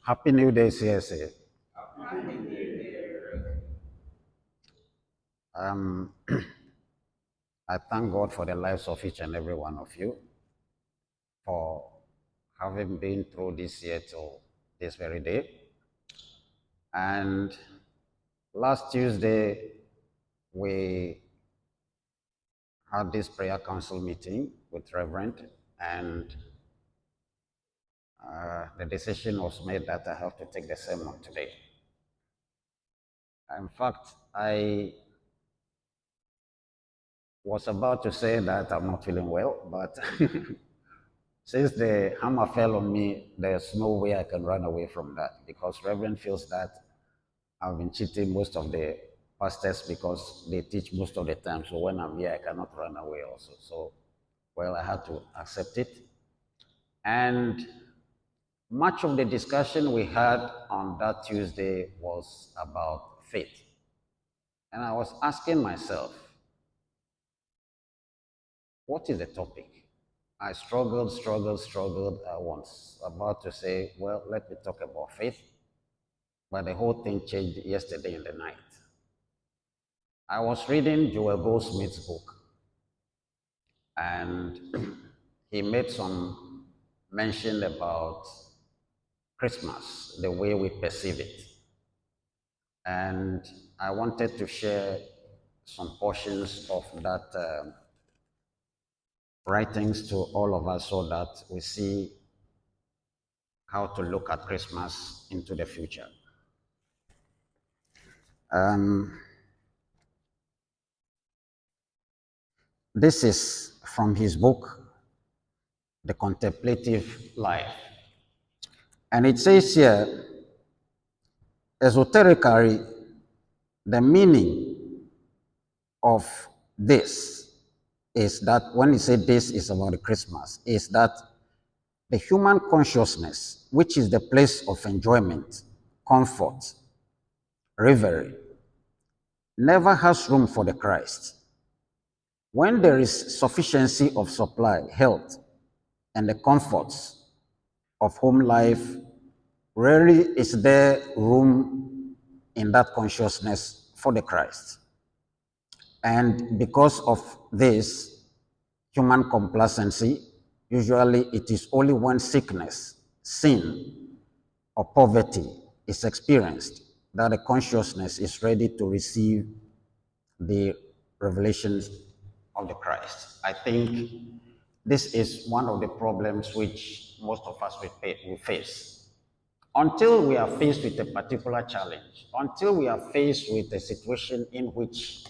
Happy New Day, CSA. Um, I thank God for the lives of each and every one of you for having been through this year till this very day. And last Tuesday, we had this prayer council meeting with Reverend, and the decision was made that I have to take the sermon today. In fact, I was about to say that I'm not feeling well, but since the hammer fell on me, there's no way I can run away from that because Reverend feels that I've been cheating most of the pastors because they teach most of the time. So when I'm here, I cannot run away also. So, well, I had to accept it. And much of the discussion we had on that Tuesday was about faith. And I was asking myself, what is the topic? I struggled. I was about to say, well, let me talk about faith. But the whole thing changed yesterday in the night. I was reading Joel Goldsmith's book, and he made some mention about Christmas, the way we perceive it. And I wanted to share some portions of that writings to all of us so that we see how to look at Christmas into the future. This is from his book, The Contemplative Life. And it says here, esoterically, the meaning of this is that when you say this is about Christmas, is that the human consciousness, which is the place of enjoyment, comfort, revelry, never has room for the Christ. When there is sufficiency of supply, health, and the comforts of home life, rarely is there room in that consciousness for the Christ. And because of this human complacency, usually it is only when sickness, sin, or poverty is experienced that the consciousness is ready to receive the revelations of the Christ. I think this is one of the problems which most of us will face. Until we are faced with a particular challenge, until we are faced with a situation in which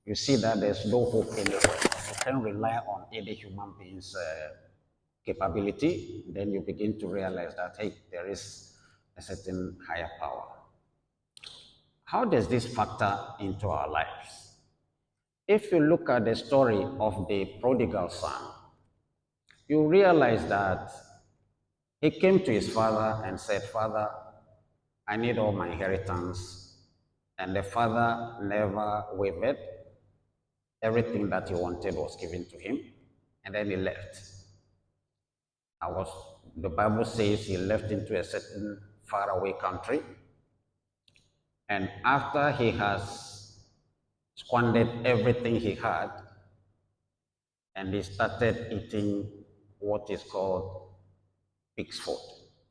you see that there's no hope anywhere, you can rely on any human being's capability, then you begin to realize that, hey, there is a certain higher power. How does this factor into our lives? If you look at the story of the prodigal son, you realize that he came to his father and said, Father, I need all my inheritance. And the father never wavered. Everything that he wanted was given to him. And then he left. The Bible says he left into a certain faraway country. And after he has squandered everything he had, and he started eating what is called pig's food.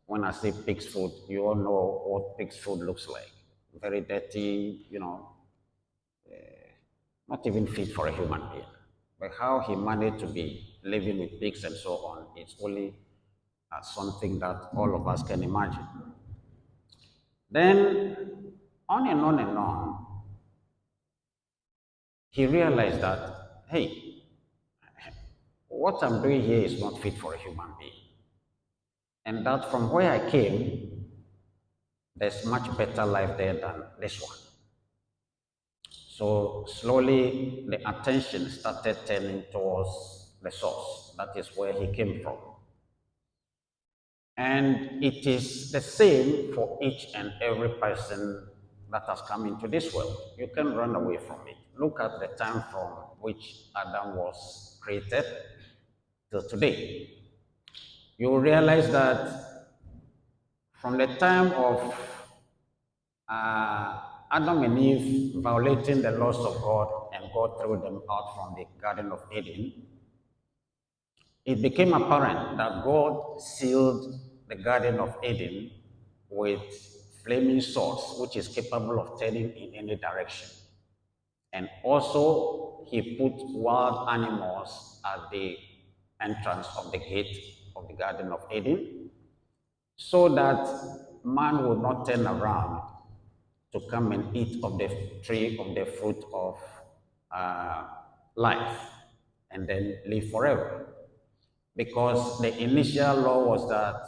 When I say pig's food, you all know what pig's food looks like. Very dirty, not even fit for a human being. But how he managed to be living with pigs and so on, it's only something that all of us can imagine. Then, on and on and on, he realized that, hey, what I'm doing here is not fit for a human being. And that from where I came, there's much better life there than this one. So slowly the attention started turning towards the source. That is where he came from. And it is the same for each and every person that has come into this world. You can run away from it. Look at the time from which Adam was created till today. You will realize that From the time of Adam and Eve violating the laws of God and God threw them out from the Garden of Eden, it became apparent that God sealed the Garden of Eden with flaming swords, which is capable of turning in any direction. And also, he put wild animals at the entrance of the gate of the Garden of Eden so that man would not turn around to come and eat of the tree of the fruit of uh, life and then live forever. Because the initial law was that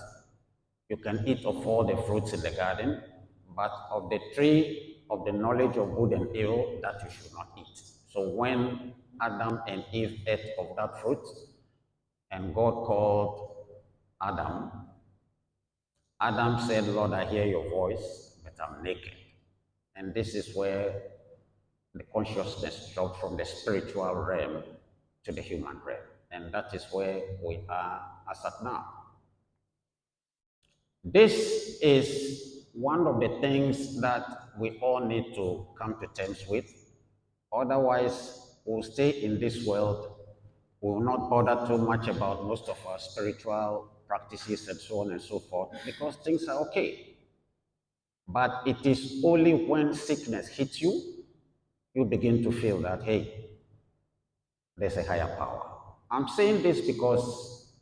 you can eat of all the fruits in the garden, but of the tree of the knowledge of good and evil, that you should not eat. So when Adam and Eve ate of that fruit, and God called Adam, Adam said, Lord, I hear your voice, but I'm naked. And this is where the consciousness dropped from the spiritual realm to the human realm. And that is where we are as at now. This is one of the things that we all need to come to terms with. Otherwise, we'll stay in this world. We will not bother too much about most of our spiritual practices and so on and so forth because things are okay. But it is only when sickness hits you, you begin to feel that, hey, there's a higher power. I'm saying this because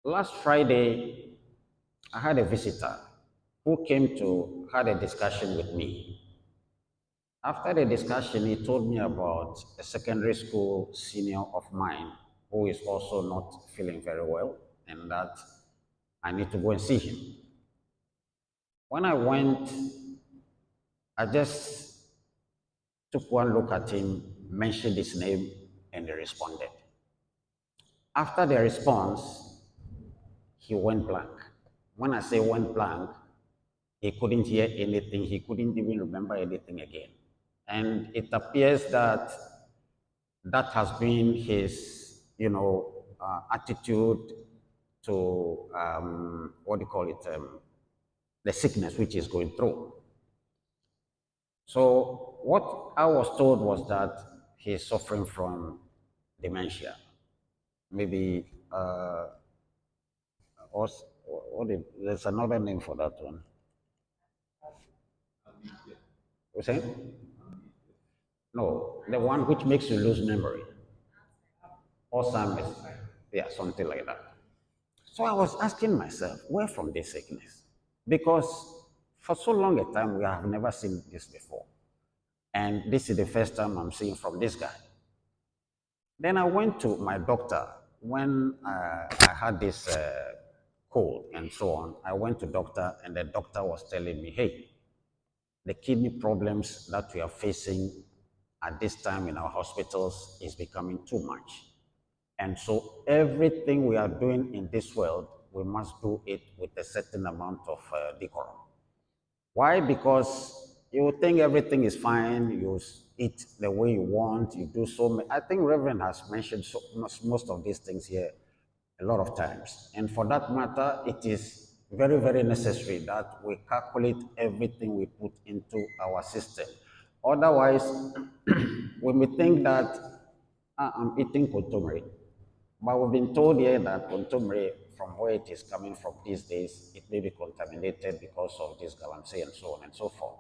last Friday, I had a visitor who came to had a discussion with me. After the discussion, he told me about a secondary school senior of mine who is also not feeling very well and that I need to go and see him. When I went, I just took one look at him, mentioned his name, and he responded. After the response, he went blank. When I say went blank, he couldn't hear anything, he couldn't even remember anything again. And it appears that that has been his, attitude to what do you call it, the sickness which he's going through. So what I was told was that he's suffering from dementia, maybe there's another name for that one. You say? No, the one which makes you lose memory. Alzheimer's. Yeah, something like that. So I was asking myself, where from this sickness? Because for so long a time, we have never seen this before. And this is the first time I'm seeing from this guy. Then I went to my doctor when I had this cold and so on. I went to doctor and the doctor was telling me, hey, the kidney problems that we are facing at this time in our hospitals is becoming too much. And so everything we are doing in this world, we must do it with a certain amount of decorum. Why? Because you think everything is fine, you eat the way you want, you do so many. I think Reverend has mentioned most of these things here a lot of times. And for that matter, it is very, very necessary that we calculate everything we put into our system. Otherwise, we may think that I'm eating kontomire. But we've been told here that kontomire, from where it is coming from these days, it may be contaminated because of this galamsey and so on and so forth.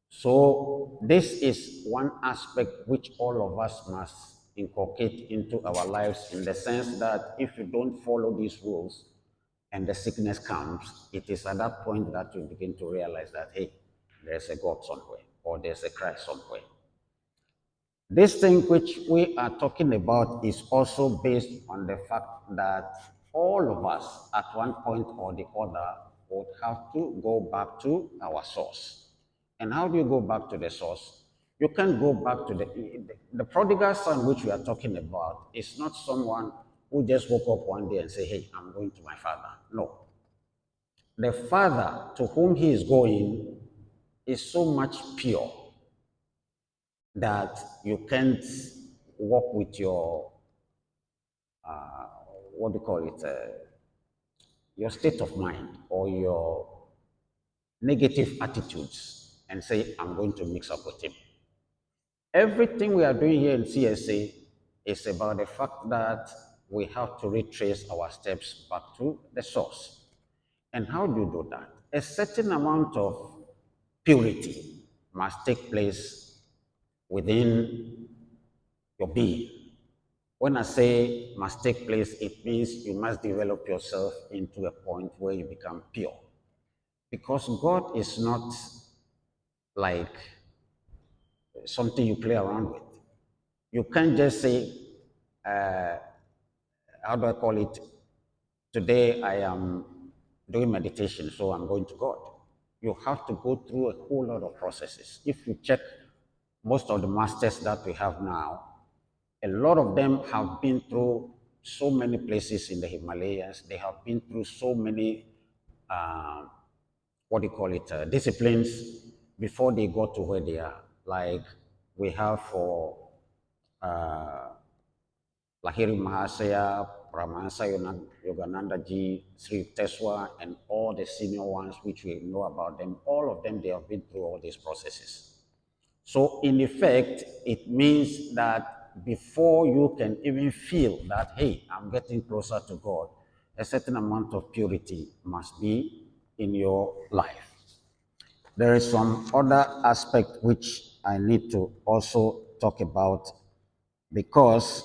So this is one aspect which all of us must inculcate into our lives in the sense that if you don't follow these rules and the sickness comes, it is at that point that you begin to realize that, hey, there's a God somewhere or there's a Christ somewhere. This thing which we are talking about is also based on the fact that all of us at one point or the other would have to go back to our source. And how do you go back to the source? You can't go back to the prodigal son which we are talking about is not someone who just woke up one day and say, hey, I'm going to my father. No. The father to whom he is going is so much pure that you can't walk with your, what do you call it, your state of mind or your negative attitudes and say, I'm going to mix up with him. Everything we are doing here in CSA is about the fact that we have to retrace our steps back to the source. And how do you do that? A certain amount of purity must take place within your being. When I say must take place, it means you must develop yourself into a point where you become pure. Because God is not like something you play around with. You can't just say, uh, how do I call it? Today I am doing meditation, so I'm going to God. You have to go through a whole lot of processes. If you check most of the masters that we have now, a lot of them have been through so many places in the Himalayas. They have been through so many, uh, what do you call it, disciplines before they got to where they are. Like we have for uh, Lahiri Mahasaya, Paramahansa Yogananda Ji, Sri Teswa, and all the senior ones which we know about them, all of them, they have been through all these processes. So in effect, it means that before you can even feel that, hey, I'm getting closer to God, a certain amount of purity must be in your life. There is some other aspect which I need to also talk about because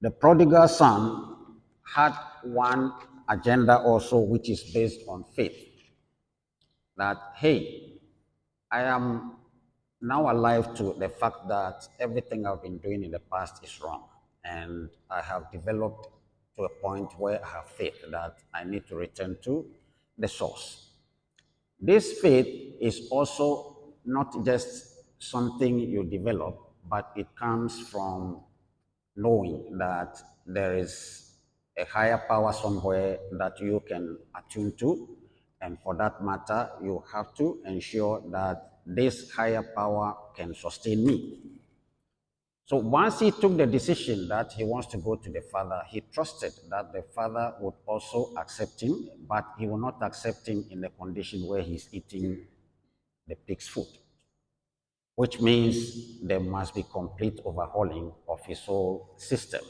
the prodigal son had one agenda also which is based on faith that, hey, I am now alive to the fact that everything I've been doing in the past is wrong. And I have developed to a point where I have faith that I need to return to the source. This faith is also not just something you develop, but it comes from knowing that there is a higher power somewhere that you can attune to. And for that matter, you have to ensure that this higher power can sustain me. So once he took the decision that he wants to go to the Father, he trusted that the Father would also accept him, but he will not accept him in the condition where he's eating the pig's food, which means there must be complete overhauling of his whole system.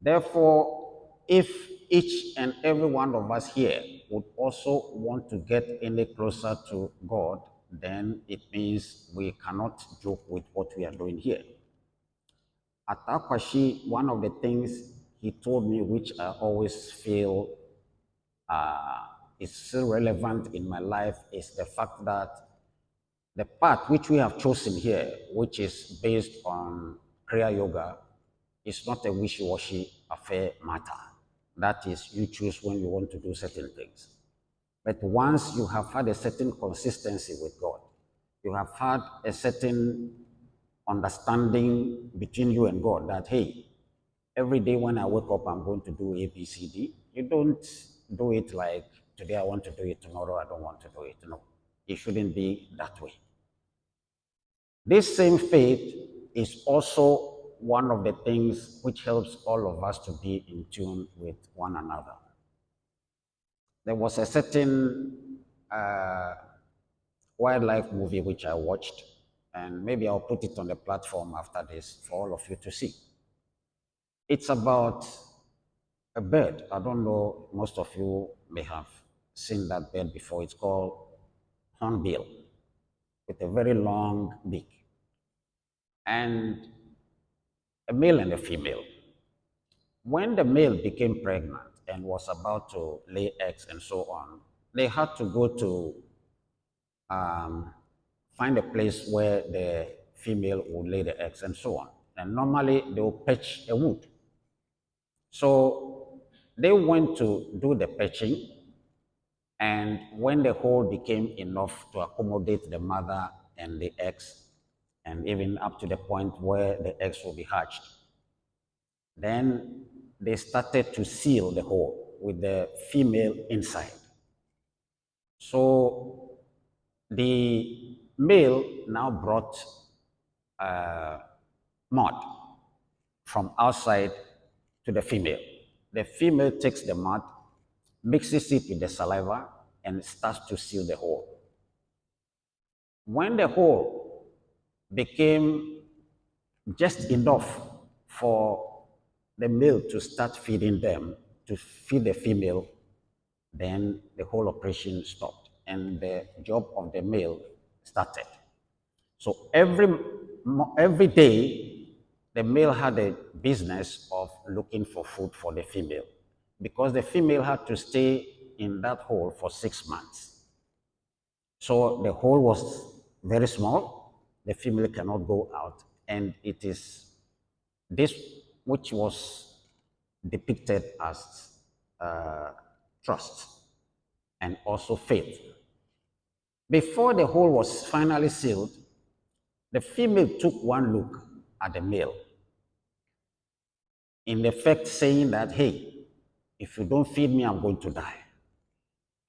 Therefore, if each and every one of us here would also want to get any closer to God, then it means we cannot joke with what we are doing here. At Akwashi, one of the things he told me, which I always feel is still relevant in my life, is the fact that the path which we have chosen here, which is based on Kriya Yoga, is not a wishy-washy affair matter. That is, you choose when you want to do certain things. But once you have had a certain consistency with God, you have had a certain understanding between you and God that, hey, every day when I wake up, I'm going to do A, B, C, D. You don't do it like today I want to do it, tomorrow I don't want to do it. No, it shouldn't be that way. This same faith is also one of the things which helps all of us to be in tune with one another. There was a certain wildlife movie which I watched, and maybe I'll put it on the platform after this for all of you to see. It's about a bird. I don't know, most of you may have seen that bird before. It's called hornbill with a very long beak. And a male and a female. When the male became pregnant and was about to lay eggs and so on, they had to go to find a place where the female would lay the eggs and so on. And normally they will patch a wood. So they went to do the patching, and when the hole became enough to accommodate the mother and the eggs, and even up to the point where the eggs will be hatched, then they started to seal the hole with the female inside. So the male now brought mud from outside to the female. The female takes the mud mixes it with the saliva, and starts to seal the hole. When the hole became just enough for the male to start feeding them, to feed the female, then the whole operation stopped and the job of the male started. So every day, the male had a business of looking for food for the female because the female had to stay in that hole for 6 months. So the hole was very small. The female cannot go out, and it is this which was depicted as uh, trust and also faith. Before the hole was finally sealed, the female took one look at the male, in effect saying that, hey, if you don't feed me, I'm going to die.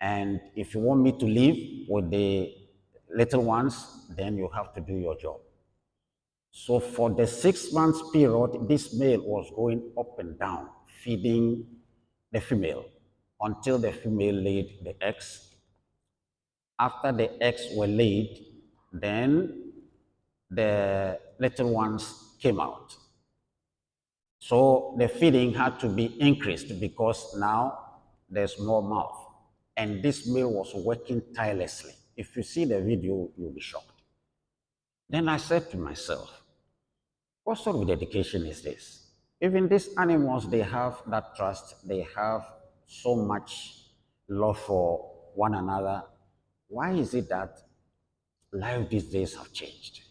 And if you want me to live with the little ones, then you have to do your job. So for the 6 months period, this male was going up and down, feeding the female until the female laid the eggs. After the eggs were laid, then the little ones came out. So the feeding had to be increased because now there's more mouth. And this male was working tirelessly. If you see the video, you'll be shocked. Then I said to myself, what sort of dedication is this? Even these animals, they have that trust, they have so much love for one another. Why is it that life these days have changed?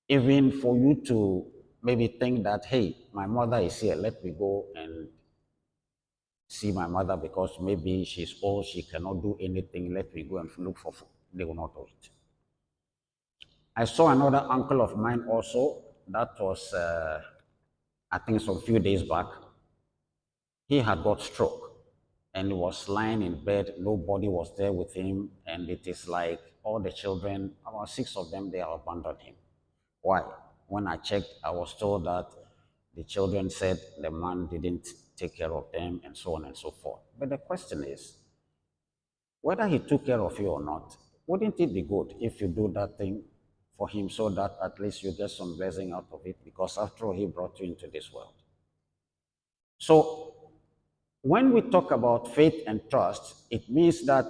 Even for you to maybe think that, hey, my mother is here, let me go and see my mother because maybe she's old, she cannot do anything, let me go and look for food. They will not do it. I saw another uncle of mine also, that was, I think, some few days back. He had got stroke and he was lying in bed. Nobody was there with him. And it is like all the children, about six of them, they have abandoned him. Why? When I checked, I was told that the children said the man didn't take care of them and so on and so forth. But the question is, whether he took care of you or not, wouldn't it be good if you do that thing for him so that at least you get some blessing out of it? Because after all, he brought you into this world. So when we talk about faith and trust, it means that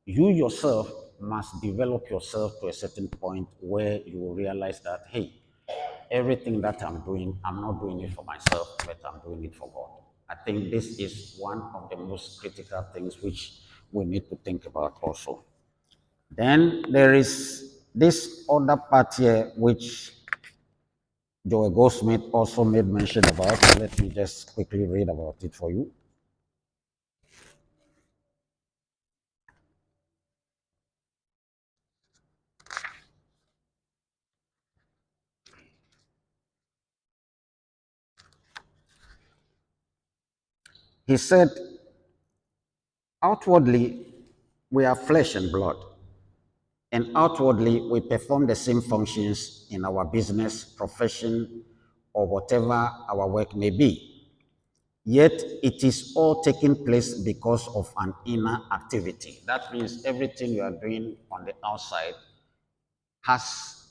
you yourself must develop yourself to a certain point where you will realize that, hey, everything that I'm doing, I'm not doing it for myself, but I'm doing it for God. I think this is one of the most critical things which we need to think about also. Then there is this other part here which Joel Goldsmith also made mention about. Let me just quickly read about it for you. He said, outwardly, we are flesh and blood, and outwardly, we perform the same functions in our business, profession, or whatever our work may be. Yet, it is all taking place because of an inner activity. That means everything you are doing on the outside has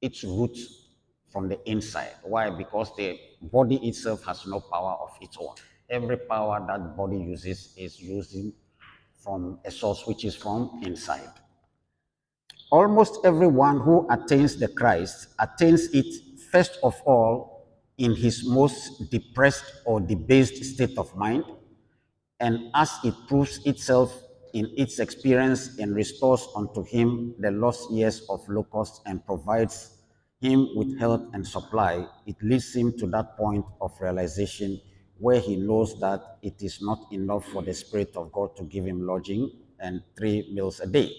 its roots from the inside. Why? Because the body itself has no power of its own. Every power that body uses is using from a source which is from inside. Almost everyone who attains the Christ attains it first of all in his most depressed or debased state of mind, and as it proves itself in its experience and restores unto him the lost years of locusts and provides him with health and supply, it leads him to that point of realization where he knows that it is not enough for the Spirit of God to give him lodging and 3 meals a day.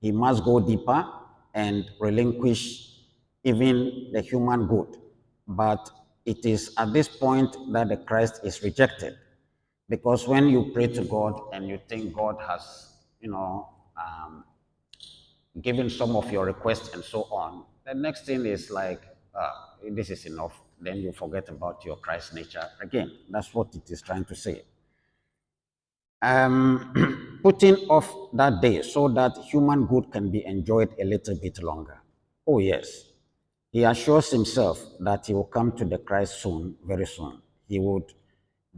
He must go deeper and relinquish even the human good. But it is at this point that the Christ is rejected. Because when you pray to God and you think God has, given some of your requests and so on, the next thing is like, this is enough. Then you forget about your Christ nature again. That's what it is trying to say. putting off that day so that human good can be enjoyed a little bit longer. Oh, yes. He assures himself that he will come to the Christ soon, very soon. He would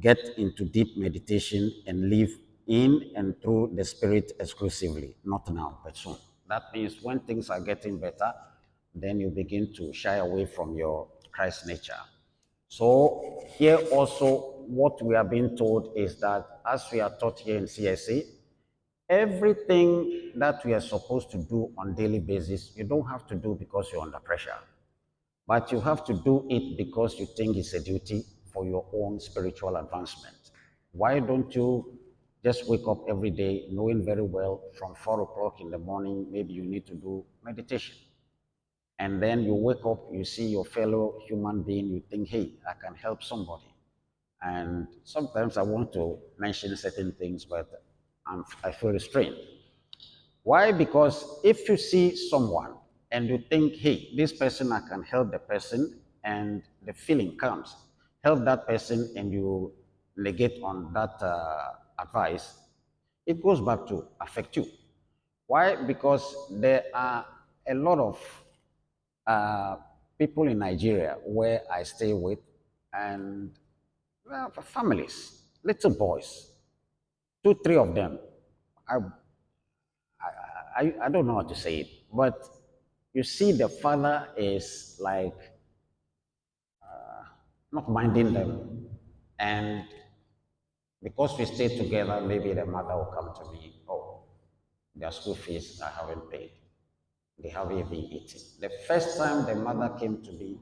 get into deep meditation and live in and through the Spirit exclusively, not now, but soon. That means when things are getting better, then you begin to shy away from your Christ nature. So here also, what we are being told is that as we are taught here in CSA, everything that we are supposed to do on daily basis, you don't have to do because you're under pressure, but you have to do it because you think it's a duty for your own spiritual advancement. Why don't you just wake up every day knowing very well from 4 o'clock in the morning, maybe you need to do meditation. And then you wake up, you see your fellow human being, you think, hey, I can help somebody. And sometimes I want to mention certain things, but I feel restrained. Why? Because if you see someone and you think, hey, this person, I can help the person, and the feeling comes, help that person, and you negate on that advice, it goes back to affect you. Why? Because there are a lot of uh, people in Nigeria where I stay with, and well, families, little boys, two, three of them. I, I don't know how to say it, but you see, the father is like not minding them, and because we stay together, maybe the mother will come to me, oh, their school fees I haven't paid. They haven't even eaten. The first time the mother came to me,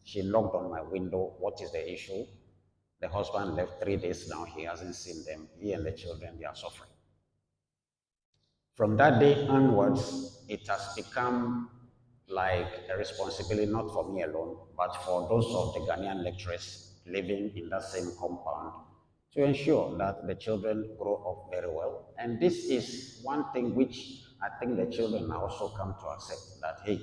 she knocked on my window. What is the issue? The husband left 3 days now. He hasn't seen them. He and the children, they are suffering. From that day onwards, it has become like a responsibility not for me alone, but for those of the Ghanaian lecturers living in that same compound to ensure that the children grow up very well. And this is one thing which I think the children now also come to accept that, hey,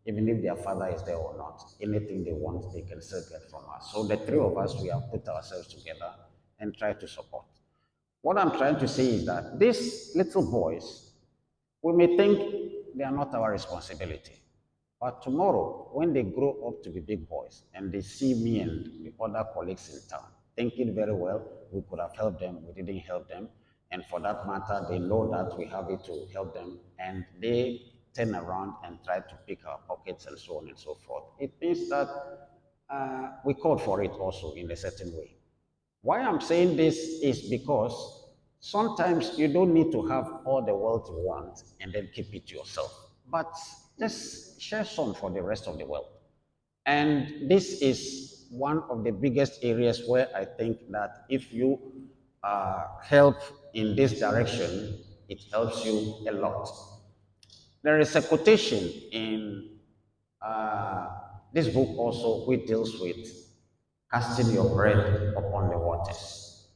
even if their father is there or not, anything they want, they can still get from us. So the three of us, we have put ourselves together and try to support. What I'm trying to say is that these little boys, we may think they are not our responsibility. But tomorrow, when they grow up to be big boys and they see me and the other colleagues in town, thinking very well, we could have helped them, we didn't help them. And for that matter, they know that we have it to help them, and they turn around and try to pick our pockets and so on and so forth. It means that we called for it also in a certain way. Why I'm saying this is because sometimes you don't need to have all the wealth you want and then keep it to yourself, but just share some for the rest of the world. And this is one of the biggest areas where I think that if you help in this direction, it helps you a lot. There is a quotation in uh, this book also which deals with casting your bread upon the waters.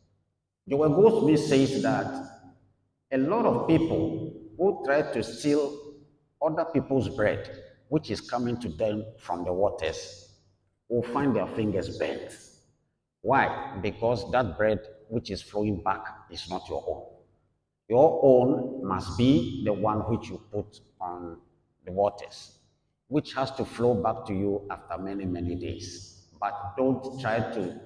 Joel Goldsmith says that a lot of people who try to steal other people's bread, which is coming to them from the waters, will find their fingers bent. Why? Because that bread which is flowing back is not your own. Your own must be the one which you put on the waters, which has to flow back to you after many, many days. But don't try to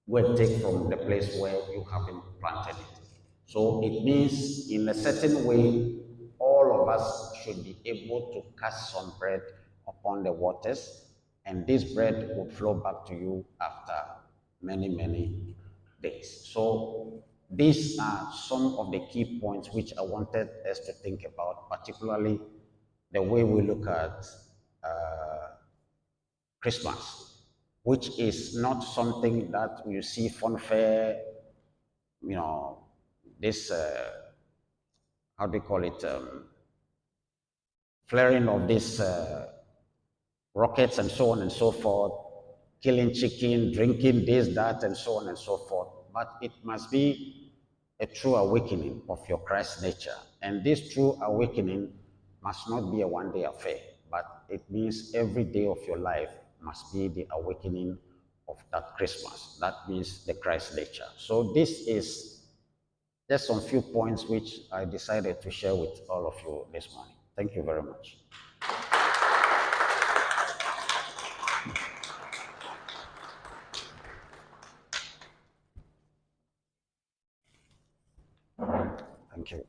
go and take from the place where you haven't planted it. So it means, in a certain way, all of us should be able to cast some bread upon the waters, and this bread would flow back to you after many, many days. So these are some of the key points which I wanted us to think about, particularly the way we look at Christmas, which is not something that you see funfair, you know, this, how do you call it, flaring of these rockets and so on and so forth, killing chicken, drinking this, that, and so on and so forth. But it must be a true awakening of your Christ nature. And this true awakening must not be a one-day affair, but it means every day of your life must be the awakening of that Christmas. That means the Christ nature. So this is Just some few points which I decided to share with all of you this morning. Thank you very much. Thank you.